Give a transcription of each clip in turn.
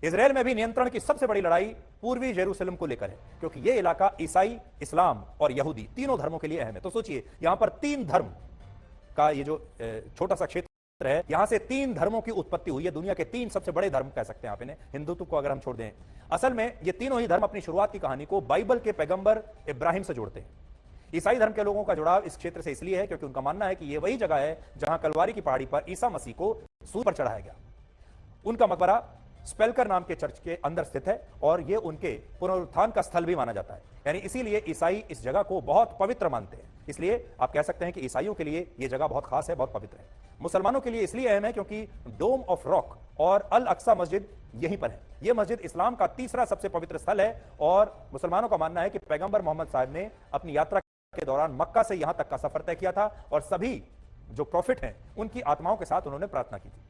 Israel में भी नियंत्रण की सबसे बड़ी लड़ाई पूर्वी जेरूसलम को लेकर है, क्योंकि यह इलाका ईसाई, इस्लाम और यहूदी तीनों धर्मों के लिए अहम है। तो सोचिए, यहां पर तीन धर्म का ये जो छोटा सा क्षेत्र है, यहां से तीन धर्मों की उत्पत्ति हुई है। दुनिया के तीन सबसे बड़े धर्म कह सकते हैं आप इन्हें, हिंदुत्व को अगर हम छोड़ दें। असल में ये तीनों ही धर्म अपनी शुरुआत की कहानी को बाइबल के पैगंबर इब्राहिम से जोड़ते हैं। ईसाई धर्म के लोगों का जुड़ाव इस क्षेत्र से इसलिए है क्योंकि उनका मानना है कि यह वही जगह है जहां कलवारी की पहाड़ी पर ईसा मसीह को सूली पर चढ़ाया गया। उनका मकबरा स्पेल्कर नाम के चर्च के अंदर स्थित है और यह उनके पुनरुत्थान का स्थल भी माना जाता है। यानी इसीलिए ईसाई इस जगह को बहुत पवित्र मानते हैं। इसलिए आप कह सकते हैं कि ईसाइयों के लिए यह जगह बहुत खास है, बहुत पवित्र है। मुसलमानों के लिए इसलिए अहम है क्योंकि डोम ऑफ रॉक और अल अक्सा मस्जिद यहीं पर है। यह मस्जिद इस्लाम का तीसरा सबसे पवित्र स्थल है और मुसलमानों का मानना है कि पैगंबर मोहम्मद साहब ने अपनी यात्रा के दौरान मक्का से यहां तक का सफर तय किया था और सभी जो प्रॉफिट हैं उनकी आत्माओं के साथ उन्होंने प्रार्थना की थी।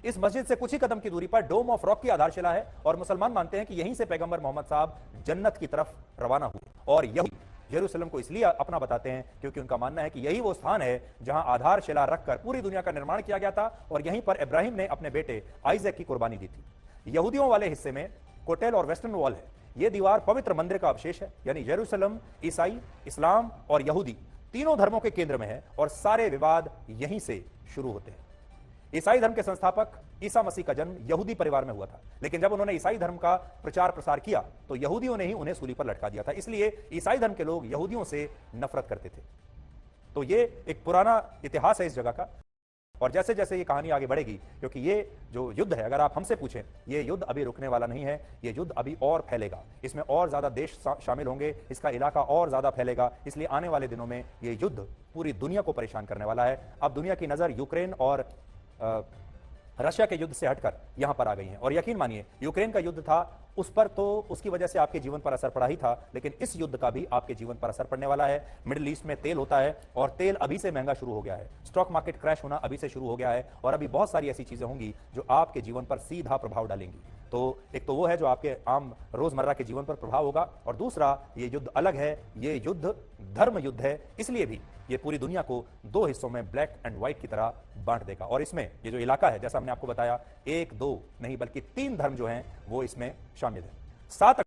इस मस्जिद से कुछ ही कदम की दूरी पर डोम ऑफ रॉक की आधारशिला है और मुसलमान मानते हैं कि यहीं से पैगंबर मोहम्मद साहब जन्नत की तरफ रवाना हुए। और यही जेरूसलम को इसलिए अपना बताते हैं क्योंकि उनका मानना है कि यही वो स्थान है जहां आधारशिला रखकर पूरी दुनिया का निर्माण किया गया था और यहीं पर इब्राहिम ने अपने बेटे आइजैक की कुर्बानी दी थी। यहूदियों वाले हिस्से में कोटेल और वेस्टर्न वॉल है। यह दीवार पवित्र मंदिर का अवशेष है। यानी जेरूसलम ईसाई, इस्लाम और यहूदी तीनों धर्मों के केंद्र में है और सारे विवाद यहीं से शुरू होते हैं। ईसाई धर्म के संस्थापक ईसा मसीह का जन्म यहूदी परिवार में हुआ था, लेकिन जब उन्होंने ईसाई धर्म का प्रचार प्रसार किया तो यहूदियों ने ही उन्हें सूली पर लटका दिया था। इसलिए ईसाई धर्म के लोग यहूदियों से नफरत करते थे। तो ये एक पुराना इतिहास है इस जगह का। और जैसे जैसे ये कहानी आगे बढ़ेगी, क्योंकि ये जो युद्ध है, अगर आप हमसे पूछें, ये युद्ध अभी रुकने वाला नहीं है। ये युद्ध अभी और फैलेगा, इसमें और ज्यादा देश शामिल होंगे, इसका इलाका और ज्यादा फैलेगा। इसलिए आने वाले दिनों में ये युद्ध पूरी दुनिया को परेशान करने वाला है। अब दुनिया की नजर यूक्रेन और रशिया के युद्ध से हटकर यहां पर आ गई है। और यकीन मानिए, यूक्रेन का युद्ध था, उस पर तो उसकी वजह से आपके जीवन पर असर पड़ा ही था, लेकिन इस युद्ध का भी आपके जीवन पर असर पड़ने वाला है। मिडिल ईस्ट में तेल होता है और तेल अभी से महंगा शुरू हो गया है। स्टॉक मार्केट क्रैश होना अभी से शुरू हो गया है और अभी बहुत सारी ऐसी चीजें होंगी जो आपके जीवन पर सीधा प्रभाव डालेंगी। तो एक तो वो है जो आपके आम रोजमर्रा के जीवन पर प्रभाव होगा, और दूसरा ये युद्ध अलग है। ये युद्ध धर्म युद्ध है, इसलिए भी ये पूरी दुनिया को दो हिस्सों में ब्लैक एंड व्हाइट की तरह बांट देगा। और इसमें ये जो इलाका है, जैसा हमने आपको बताया, एक दो नहीं बल्कि तीन धर्म जो हैं वो इसमें शामिल है। 7